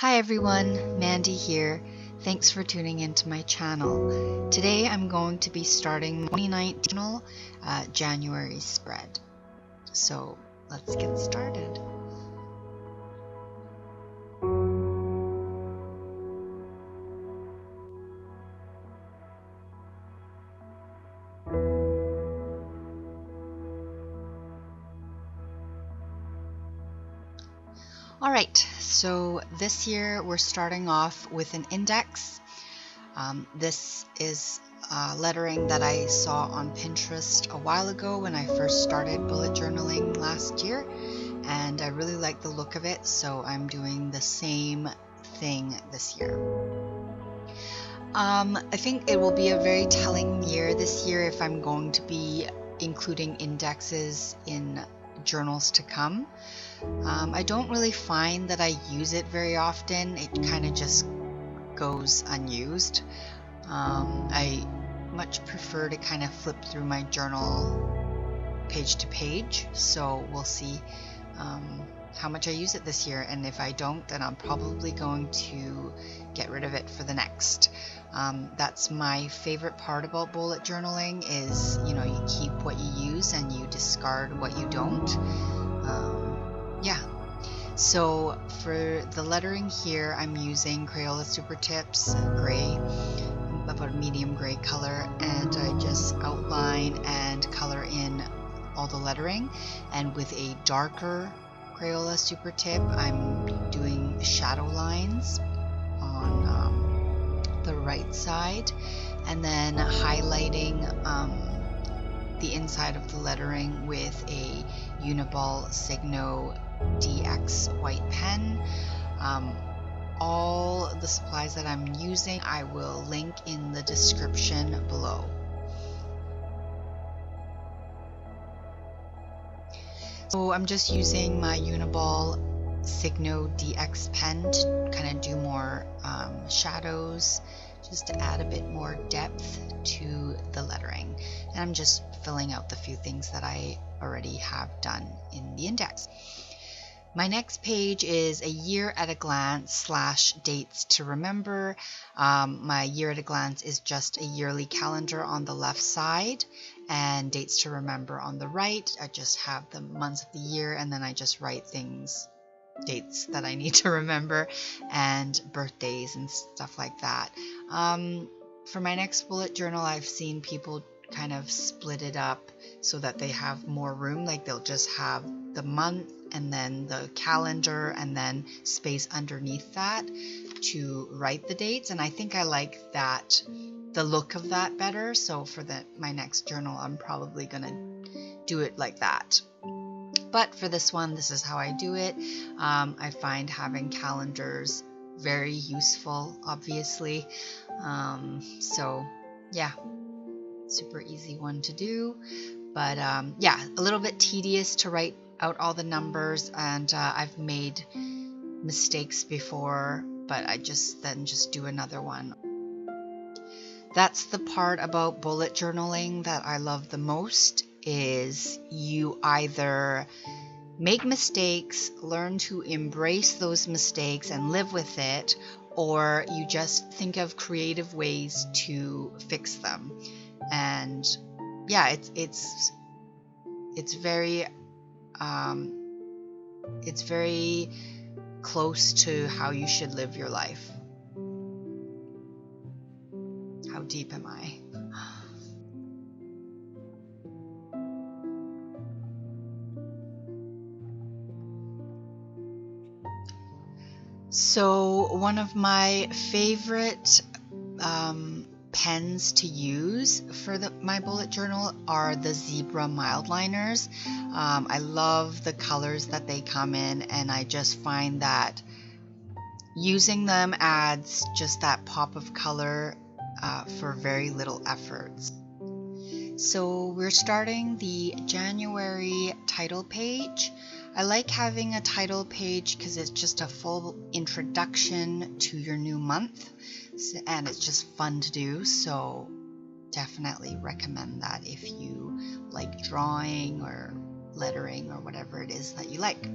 Hi everyone, Mandy here. Thanks for tuning into my channel. Today I'm going to be starting my 2019 January spread. So let's get started. Alright, so this year we're starting off with an index. This is lettering that I saw on Pinterest a while ago when I first started bullet journaling last year, and I really like the look of it, so I'm doing the same thing this year. I think it will be a very telling year this year if I'm going to be including indexes in journals to come. I don't really find that I use it very often. It kind of just goes unused. I much prefer to kind of flip through my journal page to page, so we'll see how much I use it this year, and if I don't, then I'm probably going to get rid of it for the next. That's my favorite part about bullet journaling is, you know, you keep what you use and you discard what you don't. Yeah, so for the lettering here, I'm using Crayola Supertips gray, about a medium gray color, and I just outline and color in all the lettering. And with a darker Crayola Supertip, I'm doing shadow lines on the right side, and then highlighting the inside of the lettering with a Uniball Signo DX white pen. All the supplies that I'm using I will link in the description below. So I'm just using my Uniball Signo DX pen to kind of do more shadows, just to add a bit more depth to the lettering. And I'm just filling out the few things that I already have done in the index. My next page is a year at a glance / dates to remember. My year at a glance is just a yearly calendar on the left side, and dates to remember on the right. I just have the months of the year, and then I just write things, dates that I need to remember, and birthdays and stuff like that. For my next bullet journal, I've seen people kind of split it up so that they have more room, like they'll just have the month and then the calendar and then space underneath that to write the dates, and I think I like that, the look of that better. So for my next journal, I'm probably gonna do it like that. But for this one, this is how I do it. I find having calendars very useful, obviously. So yeah, super easy one to do. But yeah, a little bit tedious to write out all the numbers, and I've made mistakes before, but I just do another one. That's the part about bullet journaling that I love the most, is you either make mistakes, learn to embrace those mistakes and live with it, or you just think of creative ways to fix them. And yeah, it's very close to how you should live your life. How deep am I? So one of my favorite pens to use for my bullet journal are the Zebra Mildliners. I love the colors that they come in, and I just find that using them adds just that pop of color for very little efforts. So we're starting the January title page. I like having a title page because it's just a full introduction to your new month, and it's just fun to do, so definitely recommend that if you like drawing or lettering or whatever it is that you like.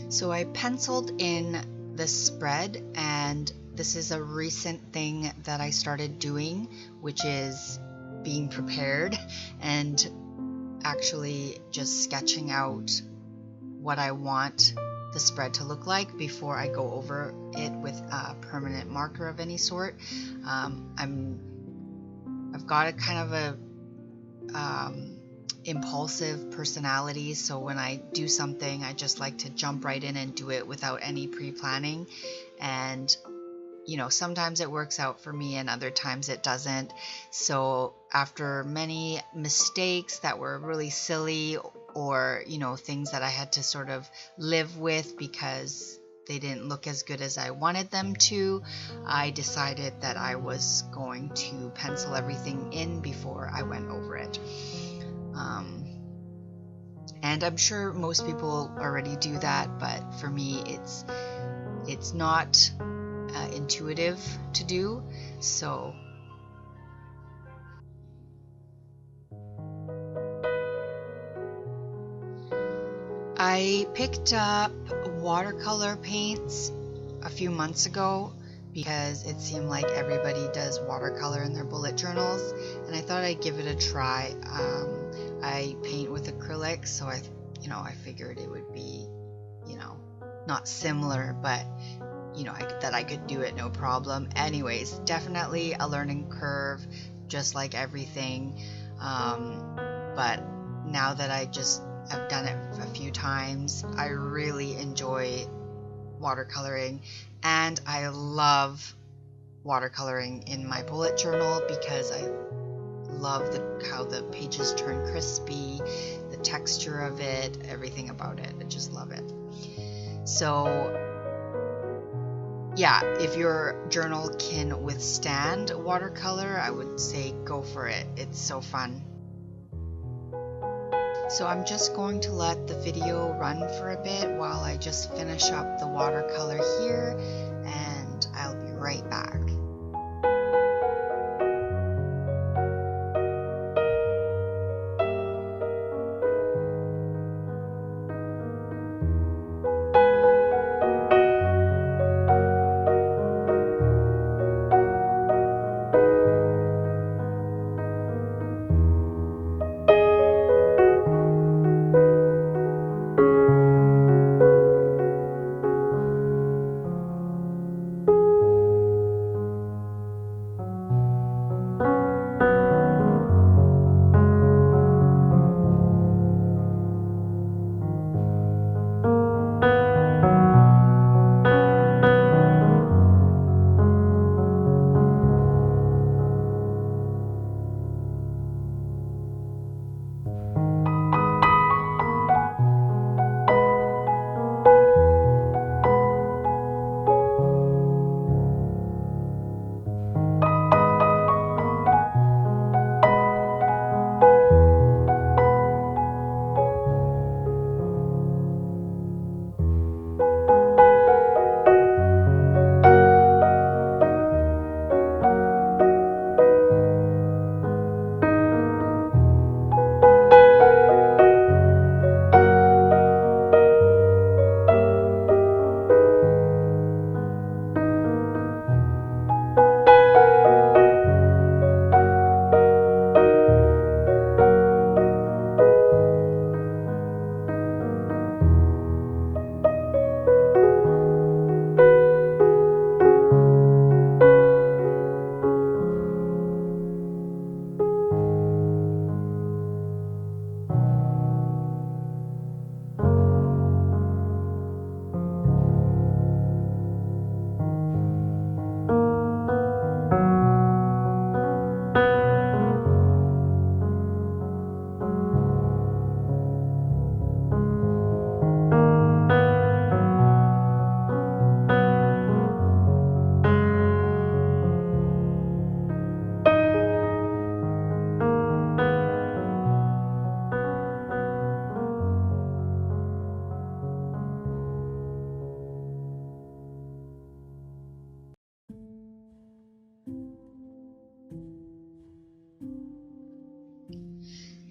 So I penciled in the spread, and this is a recent thing that I started doing, which is being prepared and actually just sketching out what I want the spread to look like before I go over it with a permanent marker of any sort. I've got a kind of a impulsive personality, so when I do something, I just like to jump right in and do it without any pre-planning. And you know, sometimes it works out for me and other times it doesn't. So after many mistakes that were really silly, or you know, things that I had to sort of live with because they didn't look as good as I wanted them to, I decided that I was going to pencil everything in before I went over it. And I'm sure most people already do that, but for me it's not intuitive to do. So I picked up watercolor paints a few months ago because it seemed like everybody does watercolor in their bullet journals, and I thought I'd give it a try. I paint with acrylic, so I figured it would be, you know, not similar, but you know, that I could do it no problem. Anyways, definitely a learning curve, just like everything. But now that I've done it a few times, I really enjoy watercoloring, and I love watercoloring in my bullet journal because I love how the pages turn crispy, the texture of it, everything about it. I just love it. So yeah, if your journal can withstand watercolor, I would say go for it. It's so fun. So I'm just going to let the video run for a bit while I just finish up the watercolor here, and I'll be right back.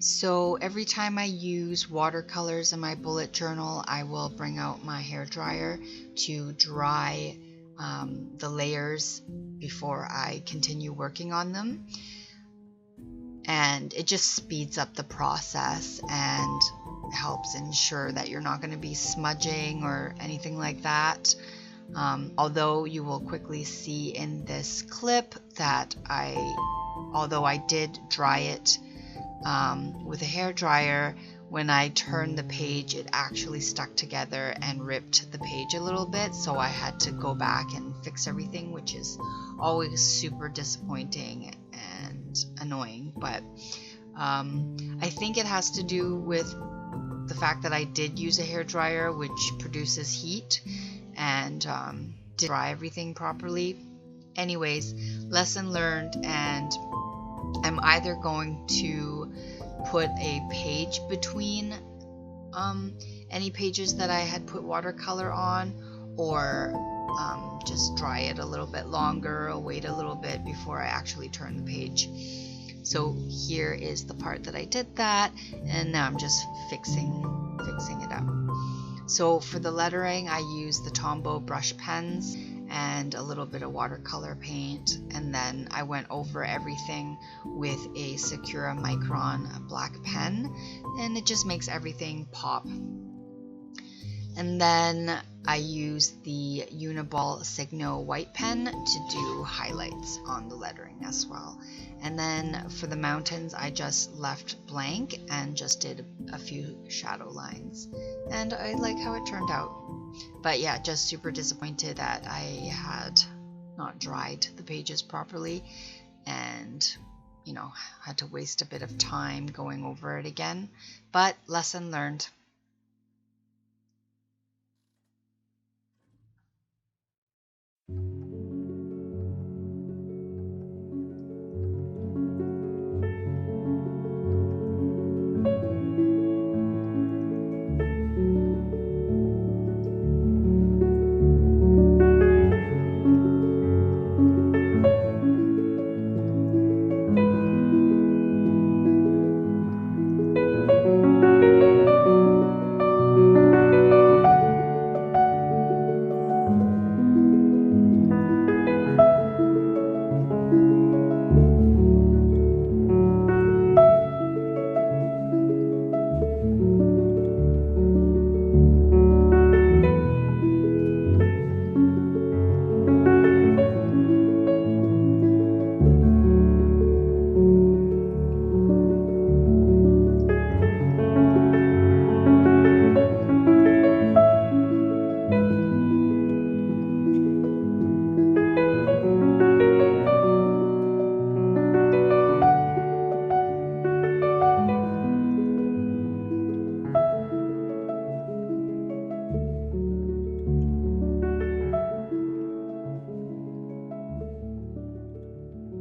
So every time I use watercolors in my bullet journal, I will bring out my hair dryer to dry the layers before I continue working on them. And it just speeds up the process and helps ensure that you're not going to be smudging or anything like that. Although you will quickly see in this clip that although I did dry it with a hair dryer, when I turned the page it actually stuck together and ripped the page a little bit, so I had to go back and fix everything, which is always super disappointing and annoying. But I think it has to do with the fact that I did use a hair dryer, which produces heat, and did dry everything properly. Anyways, lesson learned, and I'm either going to put a page between any pages that I had put watercolor on, or just dry it a little bit longer or wait a little bit before I actually turn the page. So here is the part that I did that, and now I'm just fixing it up. So for the lettering, I used the Tombow brush pens and a little bit of watercolor paint, and then I went over everything with a Sakura Micron black pen, and it just makes everything pop. And then I used the Uniball Signo white pen to do highlights on the lettering as well. And then for the mountains, I just left blank and just did a few shadow lines. And I like how it turned out. But yeah, just super disappointed that I had not dried the pages properly, and you know, had to waste a bit of time going over it again. But lesson learned.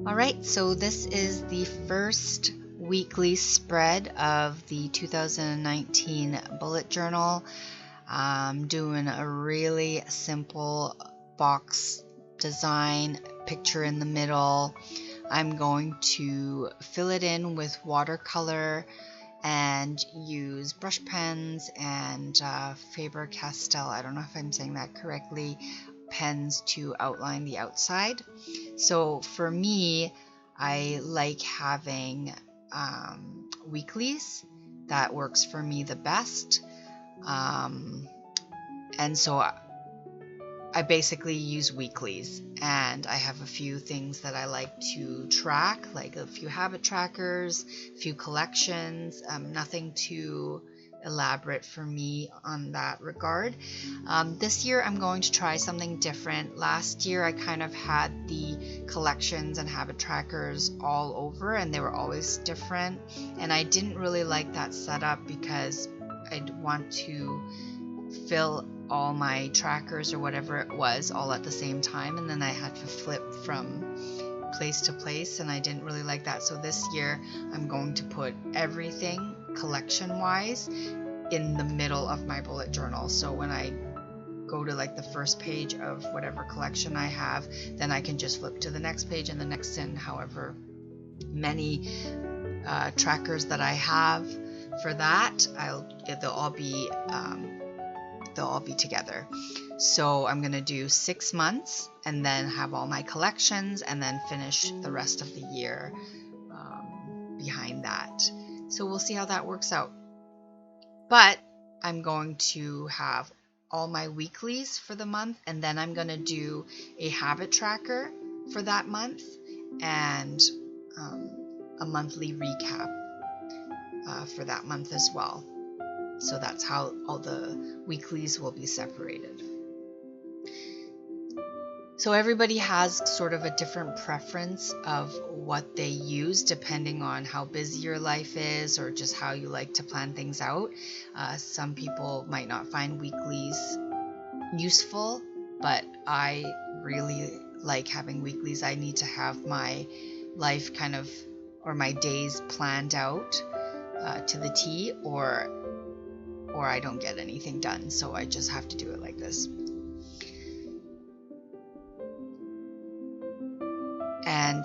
Alright, so this is the first weekly spread of the 2019 bullet journal. I'm doing a really simple box design, picture in the middle. I'm going to fill it in with watercolor and use brush pens and Faber Castell, I don't know if I'm saying that correctly, pens to outline the outside. So for me, I like having weeklies. That works for me the best. And so I basically use weeklies, and I have a few things that I like to track, like a few habit trackers, a few collections, nothing too elaborate for me on that regard. This year I'm going to try something different. Last year I kind of had the collections and habit trackers all over, and they were always different, and I didn't really like that setup because I'd want to fill all my trackers or whatever it was all at the same time, and then I had to flip from place to place, and I didn't really like that. So this year I'm going to put everything collection wise in the middle of my bullet journal. So when I go to like the first page of whatever collection I have, then I can just flip to the next page and the next, and however many trackers that I have for that, they'll all be together. So I'm gonna do 6 months and then have all my collections and then finish the rest of the year behind that. So we'll see how that works out. But I'm going to have all my weeklies for the month, and then I'm gonna do a habit tracker for that month and a monthly recap for that month as well. So that's how all the weeklies will be separated. So everybody has sort of a different preference of what they use depending on how busy your life is or just how you like to plan things out. Some people might not find weeklies useful, but I really like having weeklies. I need to have my life kind of, or my days planned out to the T, or I don't get anything done. So I just have to do it like this. And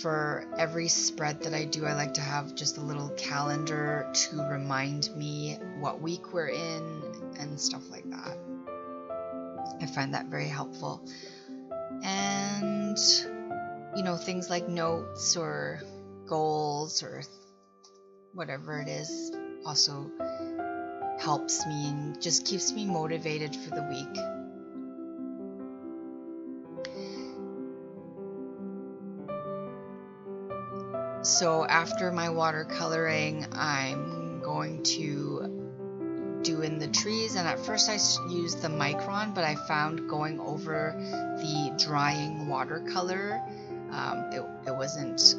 for every spread that I do, I like to have just a little calendar to remind me what week we're in and stuff like that. I find that very helpful. And, you know, things like notes or goals or whatever it is also helps me and just keeps me motivated for the week. So after my watercoloring, I'm going to do in the trees, and at first I used the Micron, but I found going over the drying watercolor, it wasn't,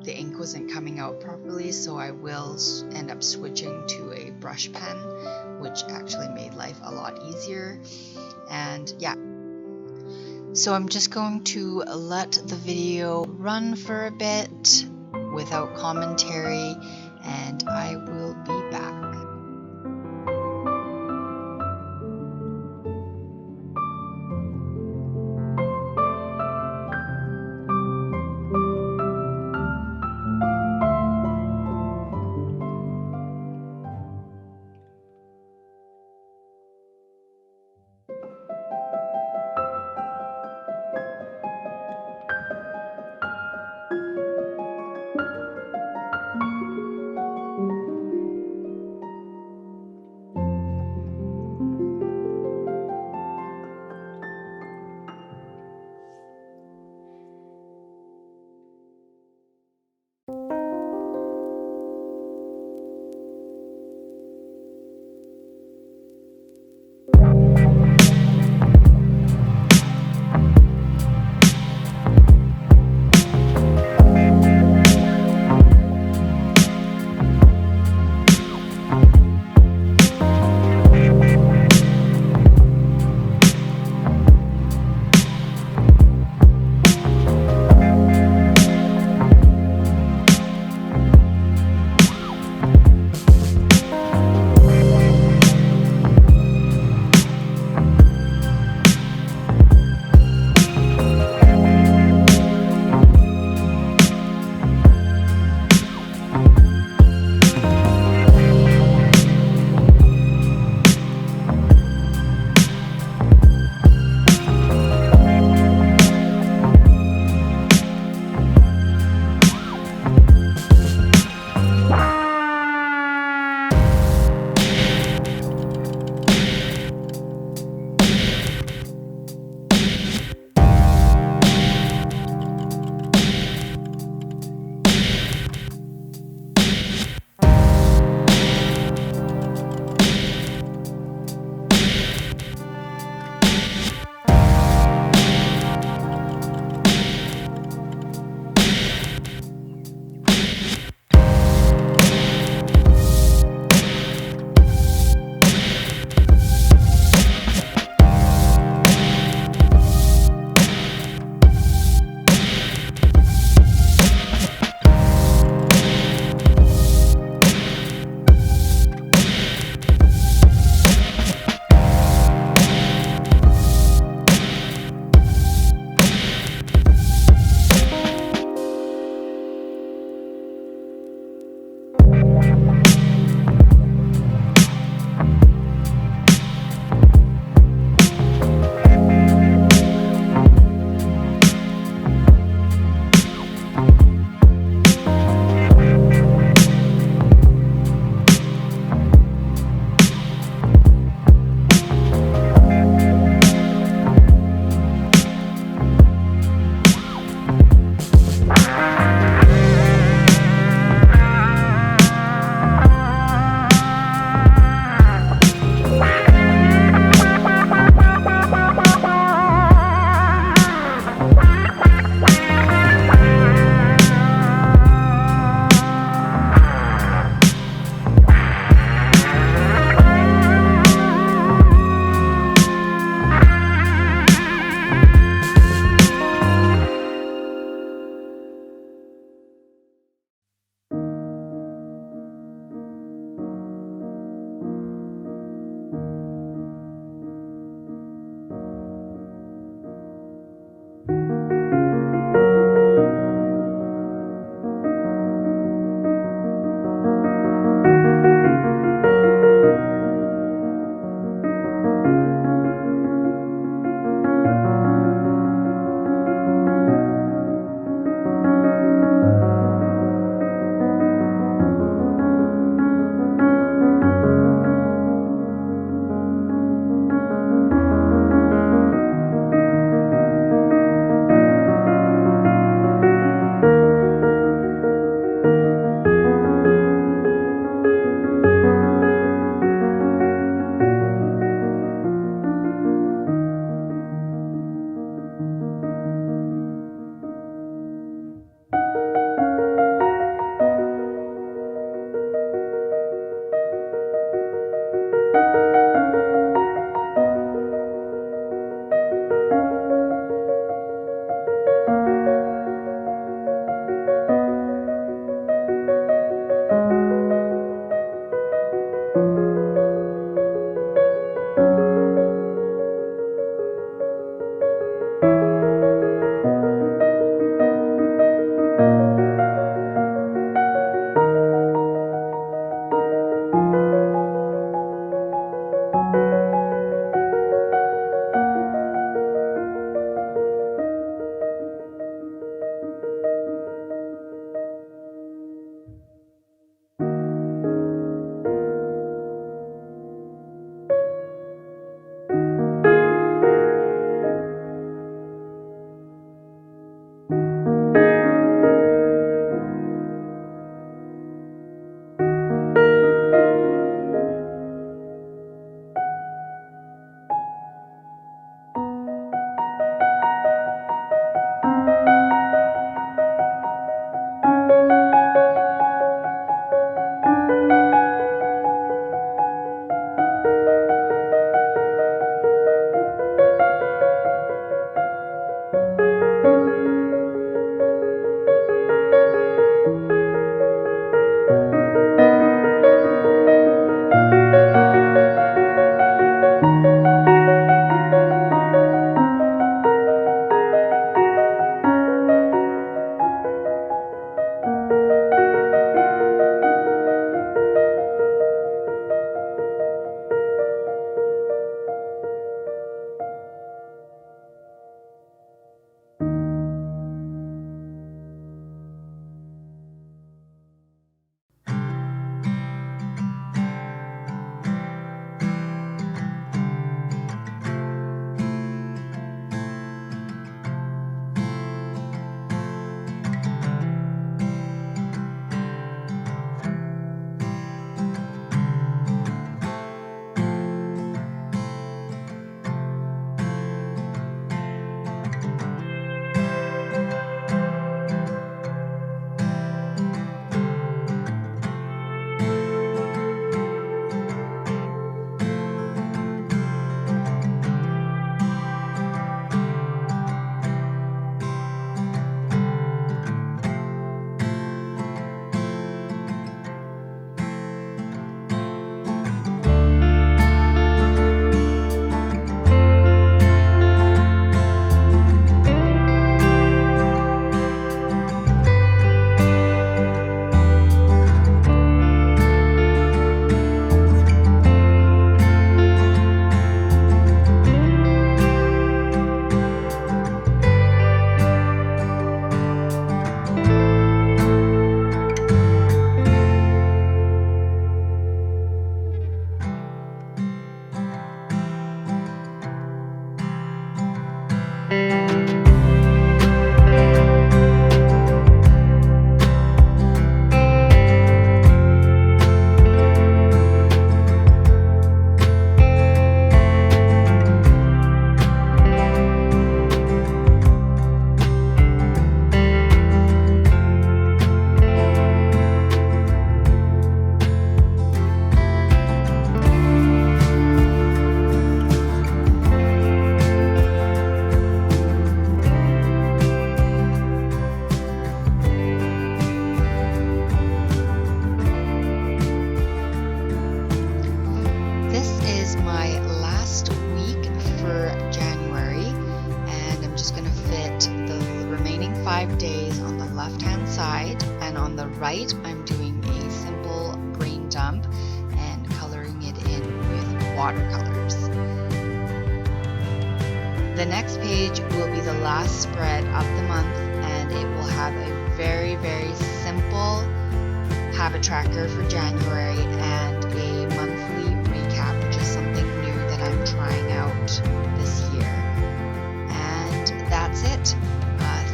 the ink wasn't coming out properly, so I will end up switching to a brush pen, which actually made life a lot easier. And yeah. So I'm just going to let the video run for a bit without commentary, and I will be back. 5 days on the left hand side, and on the right I'm doing a simple brain dump and coloring it in with watercolors. The next page will be the last spread of the month, and it will have a very, very simple habit tracker for January and a monthly recap, which is something new that I'm trying out this year. And that's it.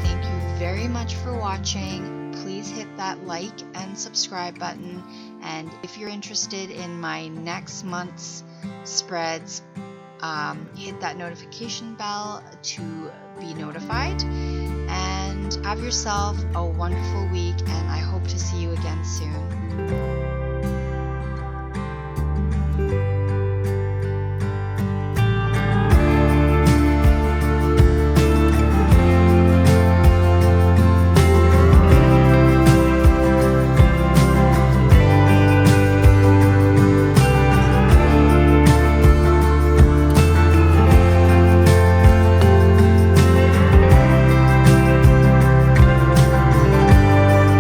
Thank you very much for watching. Please hit that like and subscribe button. And if you're interested in my next month's spreads, hit that notification bell to be notified. And have yourself a wonderful week, and I hope to see you again soon.